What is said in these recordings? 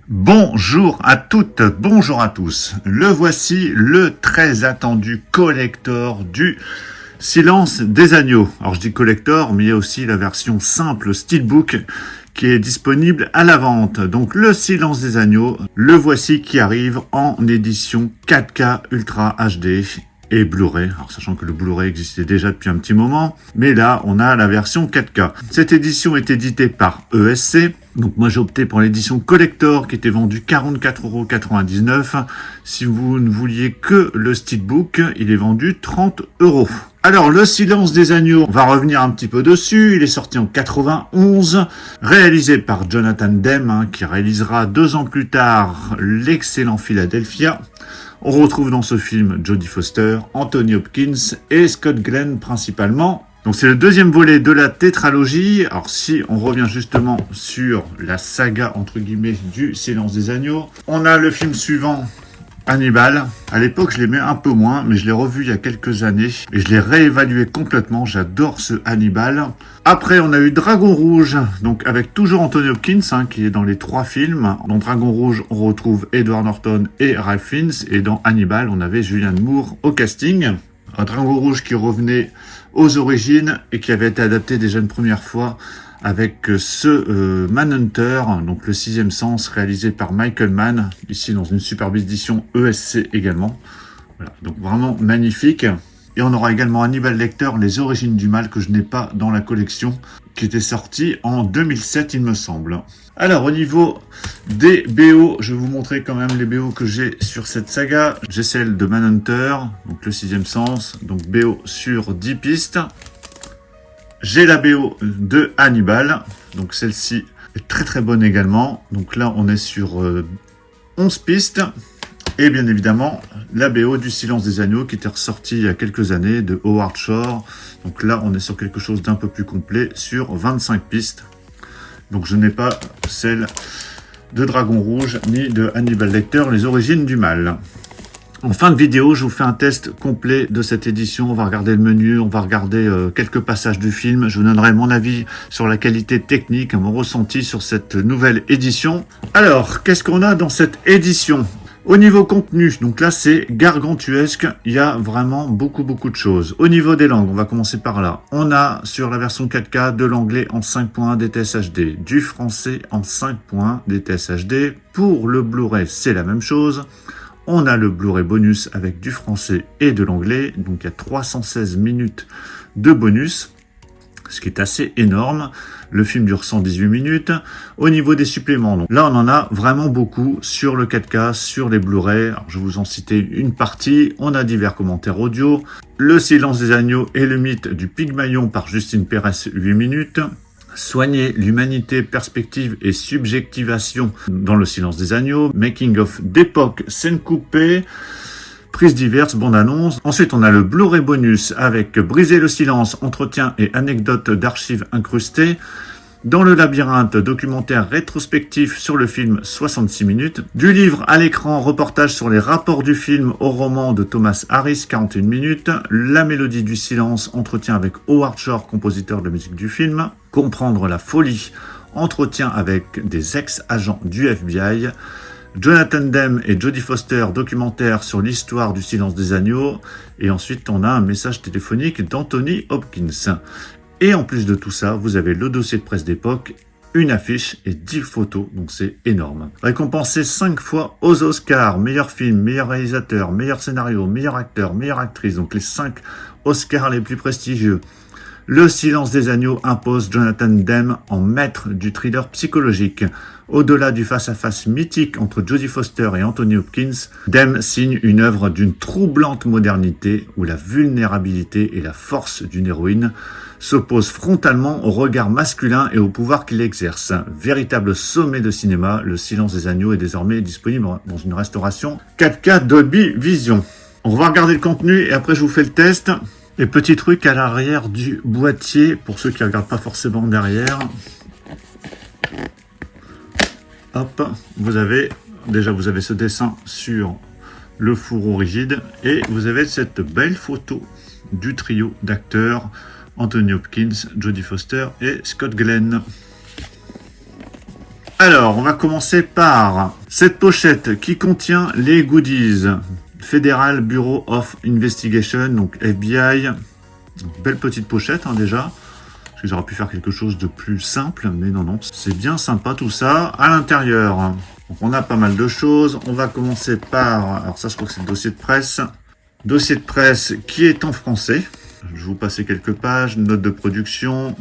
Bonjour à toutes, bonjour à tous. Le voici, le très attendu collector du Silence des Agneaux. Alors je dis collector, mais il y a aussi la version simple Steelbook qui est disponible à la vente. Donc le Silence des Agneaux, le voici qui arrive en édition 4K Ultra HD et Blu-ray, alors sachant que le Blu-ray existait déjà depuis un petit moment, mais là on a la version 4K. Cette édition est éditée par ESC, donc moi j'ai opté pour l'édition collector qui était vendue 44,99 €. Si vous ne vouliez que le Steelbook, il est vendu 30 €. Alors, Le Silence des Agneaux, on va revenir un petit peu dessus. Il est sorti en 91, réalisé par Jonathan Demme, qui réalisera 2 ans plus tard l'excellent Philadelphia. On retrouve dans ce film Jodie Foster, Anthony Hopkins et Scott Glenn principalement. Donc c'est le deuxième volet de la tétralogie. Alors si on revient justement sur la saga entre guillemets du Silence des Agneaux, on a le film suivant, Hannibal. À l'époque, je l'aimais un peu moins, mais je l'ai revu il y a quelques années et je l'ai réévalué complètement. J'adore ce Hannibal. Après, on a eu Dragon Rouge, donc avec toujours Anthony Hopkins, qui est dans les 3 films. Dans Dragon Rouge, on retrouve Edward Norton et Ralph Fiennes, et dans Hannibal, on avait Julianne Moore au casting. Un Dragon Rouge qui revenait aux origines et qui avait été adapté déjà une première fois avec ce Manhunter, donc le 6e sens, réalisé par Michael Mann, ici dans une superbe édition ESC également. Voilà, donc vraiment magnifique. Et on aura également Hannibal Lecter, Les Origines du Mal, que je n'ai pas dans la collection, qui était sorti en 2007, il me semble. Alors, au niveau des BO, je vais vous montrer quand même les BO que j'ai sur cette saga. J'ai celle de Manhunter, donc le 6e sens, donc BO sur 10 pistes. J'ai la BO de Hannibal, donc celle-ci est très très bonne également. Donc là, on est sur 11 pistes. Et bien évidemment, la BO du Silence des Agneaux qui était ressortie il y a quelques années de Howard Shore. Donc là, on est sur quelque chose d'un peu plus complet sur 25 pistes. Donc je n'ai pas celle de Dragon Rouge ni de Hannibal Lecter, Les Origines du Mal. En fin de vidéo, je vous fais un test complet de cette édition. On va regarder le menu, on va regarder quelques passages du film. Je vous donnerai mon avis sur la qualité technique, mon ressenti sur cette nouvelle édition. Alors, qu'est-ce qu'on a dans cette édition ? Au niveau contenu, donc là c'est gargantuesque, il y a vraiment beaucoup de choses. Au niveau des langues, on va commencer par là. On a sur la version 4K de l'anglais en 5 points DTS HD, du français en 5 points DTS HD. Pour le Blu-ray, c'est la même chose. On a le Blu-ray bonus avec du français et de l'anglais, donc il y a 316 minutes de bonus, ce qui est assez énorme. Le film dure 118 minutes. Au niveau des suppléments, donc là on en a vraiment beaucoup sur le 4K, sur les Blu-ray. Alors, je vais vous en citer une partie. On a divers commentaires audio. Le Silence des Agneaux et le mythe du Pygmalion par Justine Pérez, 8 minutes. Soigner l'humanité, perspective et subjectivation dans le Silence des Agneaux. Making of d'époque, scène coupée. Prises diverses, bande-annonce. Ensuite, on a le Blu-ray bonus avec Briser le silence, entretien et anecdotes d'archives incrustées. Dans le labyrinthe, documentaire rétrospectif sur le film 66 minutes. Du livre à l'écran, reportage sur les rapports du film au roman de Thomas Harris, 41 minutes. La mélodie du silence, entretien avec Howard Shore, compositeur de musique du film. Comprendre la folie, entretien avec des ex-agents du FBI. Jonathan Demme et Jodie Foster, documentaire sur l'histoire du Silence des Agneaux. Et ensuite, on a un message téléphonique d'Anthony Hopkins. Et en plus de tout ça, vous avez le dossier de presse d'époque, une affiche et 10 photos, donc c'est énorme. Récompensé 5 fois aux Oscars, meilleur film, meilleur réalisateur, meilleur scénario, meilleur acteur, meilleure actrice, donc les 5 Oscars les plus prestigieux. Le Silence des Agneaux impose Jonathan Demme en maître du thriller psychologique. Au-delà du face-à-face mythique entre Jodie Foster et Anthony Hopkins, Demme signe une œuvre d'une troublante modernité où la vulnérabilité et la force d'une héroïne s'opposent frontalement au regard masculin et au pouvoir qu'il exerce. Véritable sommet de cinéma, Le Silence des Agneaux est désormais disponible dans une restauration 4K Dolby Vision. On va regarder le contenu et après je vous fais le test. Et petit truc à l'arrière du boîtier, pour ceux qui ne regardent pas forcément derrière. Hop, vous avez ce dessin sur le fourreau rigide et vous avez cette belle photo du trio d'acteurs Anthony Hopkins, Jodie Foster et Scott Glenn. Alors, on va commencer par cette pochette qui contient les goodies. Federal Bureau of Investigation, donc FBI. Donc, belle petite pochette déjà. Parce qu'ils auraient pu faire quelque chose de plus simple, mais non, non. C'est bien sympa tout ça. À l'intérieur, donc on a pas mal de choses. On va commencer par... Alors ça, je crois que c'est le dossier de presse. Dossier de presse qui est en français. Je vais vous passer quelques pages. Notes de production.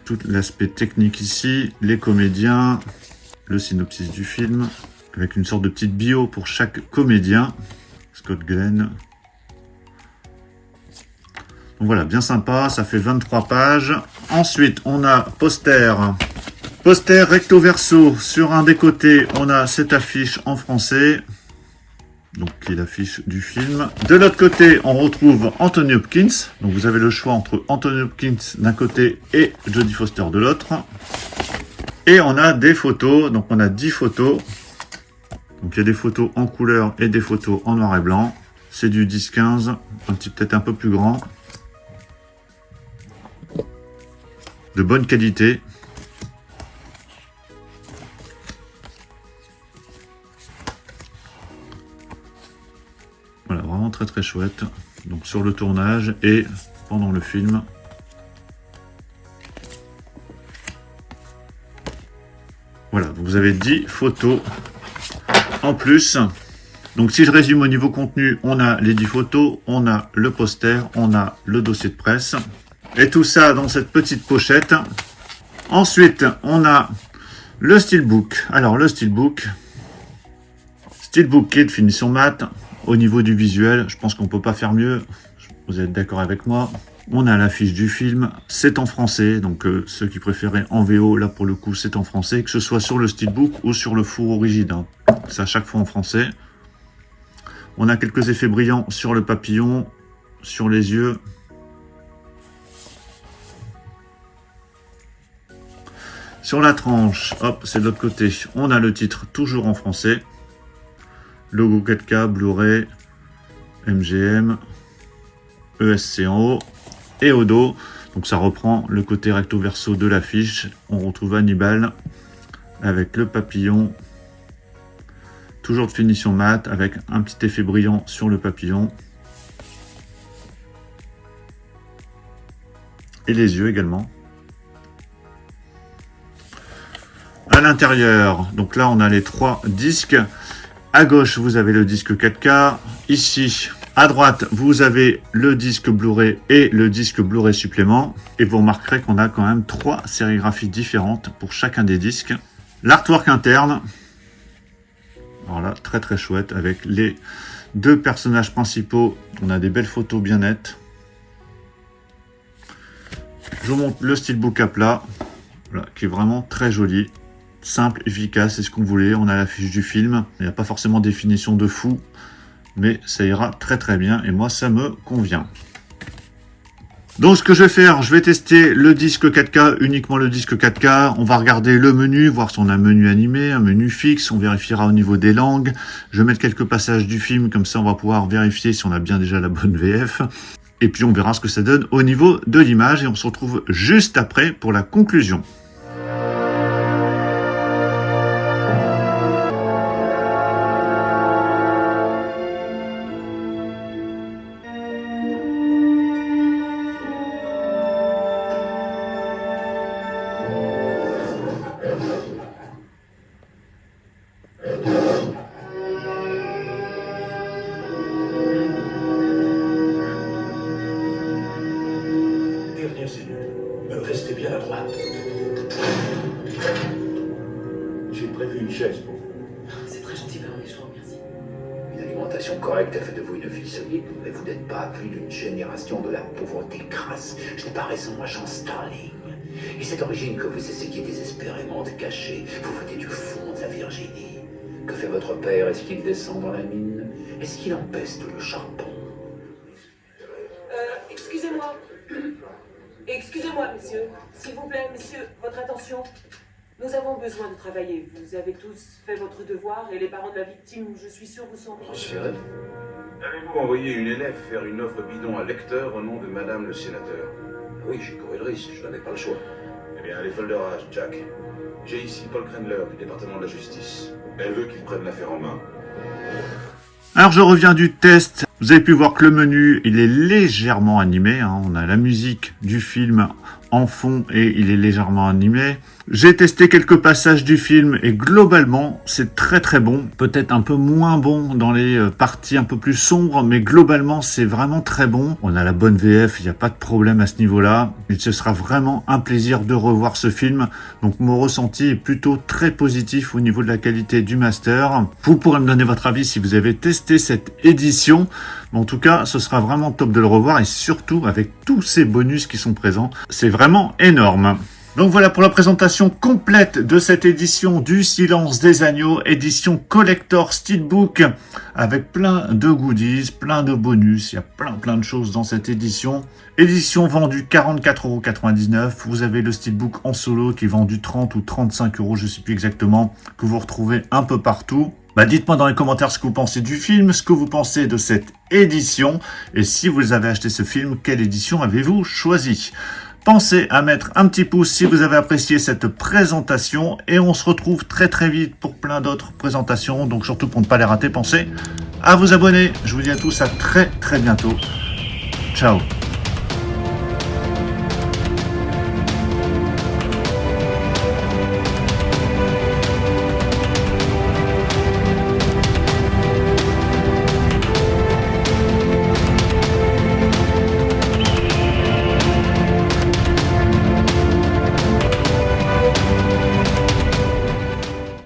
Tout l'aspect technique ici. Les comédiens. Le synopsis du film. Avec une sorte de petite bio pour chaque comédien. Scott Glenn. Donc voilà, bien sympa, ça fait 23 pages. Ensuite, on a poster. Poster recto verso. Sur un des côtés, on a cette affiche en français. Donc, qui est l'affiche du film. De l'autre côté, on retrouve Anthony Hopkins. Donc, vous avez le choix entre Anthony Hopkins d'un côté et Jodie Foster de l'autre. Et on a des photos. Donc, on a 10 photos. Donc, il y a des photos en couleur et des photos en noir et blanc. C'est du 10-15, peut-être un peu plus grand. De bonne qualité. Voilà, vraiment très très chouette. Donc sur le tournage et pendant le film. Voilà, donc vous avez 10 photos en plus. Donc si je résume au niveau contenu, on a les 10 photos, on a le poster, on a le dossier de presse. Et tout ça dans cette petite pochette. Ensuite, on a le steelbook. Alors, le steelbook qui est de finition mat. Au niveau du visuel, je pense qu'on ne peut pas faire mieux. Vous êtes d'accord avec moi? On a l'affiche du film. C'est en français. Donc, ceux qui préféraient en VO, là, pour le coup, c'est en français. Que ce soit sur le steelbook ou sur le fourreau rigide. Hein. C'est à chaque fois en français. On a quelques effets brillants sur le papillon, sur les yeux. Sur la tranche, hop, c'est de l'autre côté. On a le titre toujours en français. Logo 4K, Blu-ray, MGM, ESC en haut et au dos. Donc ça reprend le côté recto verso de l'affiche. On retrouve Hannibal avec le papillon. Toujours de finition mat avec un petit effet brillant sur le papillon. Et les yeux également. À l'intérieur, donc là on a les 3 disques. À gauche, vous avez le disque 4K. Ici, à droite, vous avez le disque Blu-ray et le disque Blu-ray supplément. Et vous remarquerez qu'on a quand même 3 sérigraphies différentes pour chacun des disques. L'artwork interne. Voilà, très très chouette avec les 2 personnages principaux. On a des belles photos bien nettes. Je vous montre le steelbook à plat, voilà, qui est vraiment très joli. Simple, efficace, c'est ce qu'on voulait. On a l'affiche du film. Il n'y a pas forcément de définition de fou, mais ça ira très très bien et moi ça me convient. Donc ce que je vais faire, je vais tester le disque 4K, uniquement le disque 4K. On va regarder le menu, voir si on a un menu animé, un menu fixe. On vérifiera au niveau des langues. Je vais mettre quelques passages du film, comme ça on va pouvoir vérifier si on a bien déjà la bonne VF. Et puis on verra ce que ça donne au niveau de l'image et on se retrouve juste après pour la conclusion. Restez bien à droite. J'ai prévu une chaise pour vous. C'est très gentil, Baron, je vous remercie. Une alimentation correcte a fait de vous une fille solide, mais vous n'êtes pas plus d'une génération de la pauvreté crasse. Je n'ai pas raison, agent Starling. Et cette origine que vous essayez désespérément de cacher, vous venez du fond de la Virginie. Que fait votre père? Est-ce qu'il descend dans la mine? Est-ce qu'il empeste le charbon? Excusez-moi. Excusez-moi, monsieur. S'il vous plaît, monsieur, votre attention. Nous avons besoin de travailler. Vous avez tous fait votre devoir et les parents de la victime, je suis sûr, vous sont... Transféré. Avez-vous envoyé une élève faire une offre bidon à Lecteur au nom de Madame le Sénateur? Oui, j'ai couru le risque, je n'avais pas le choix. Eh bien, les folderages, Jack. J'ai ici Paul Krendler du département de la justice. Elle veut qu'il prenne l'affaire en main. Alors je reviens du test. Vous avez pu voir que le menu, il est légèrement animé. Hein. On a la musique du film en fond et il est légèrement animé. J'ai testé quelques passages du film et globalement, c'est très très bon. Peut-être un peu moins bon dans les parties un peu plus sombres, mais globalement, c'est vraiment très bon. On a la bonne VF, il n'y a pas de problème à ce niveau-là. Et ce sera vraiment un plaisir de revoir ce film. Donc mon ressenti est plutôt très positif au niveau de la qualité du master. Vous pourrez me donner votre avis si vous avez testé cette édition. Mais en tout cas, ce sera vraiment top de le revoir et surtout avec tous ces bonus qui sont présents. C'est vraiment énorme. Donc voilà pour la présentation complète de cette édition du Silence des Agneaux, édition Collector Steelbook, avec plein de goodies, plein de bonus, il y a plein de choses dans cette édition. Édition vendue 44,99 €, vous avez le Steelbook en solo qui est vendu 30 ou 35 €, je ne sais plus exactement, que vous retrouvez un peu partout. Dites-moi dans les commentaires ce que vous pensez du film, ce que vous pensez de cette édition, et si vous avez acheté ce film, quelle édition avez-vous choisi ? Pensez à mettre un petit pouce si vous avez apprécié cette présentation et on se retrouve très vite pour plein d'autres présentations. Donc surtout pour ne pas les rater, pensez à vous abonner. Je vous dis à tous à très bientôt. Ciao.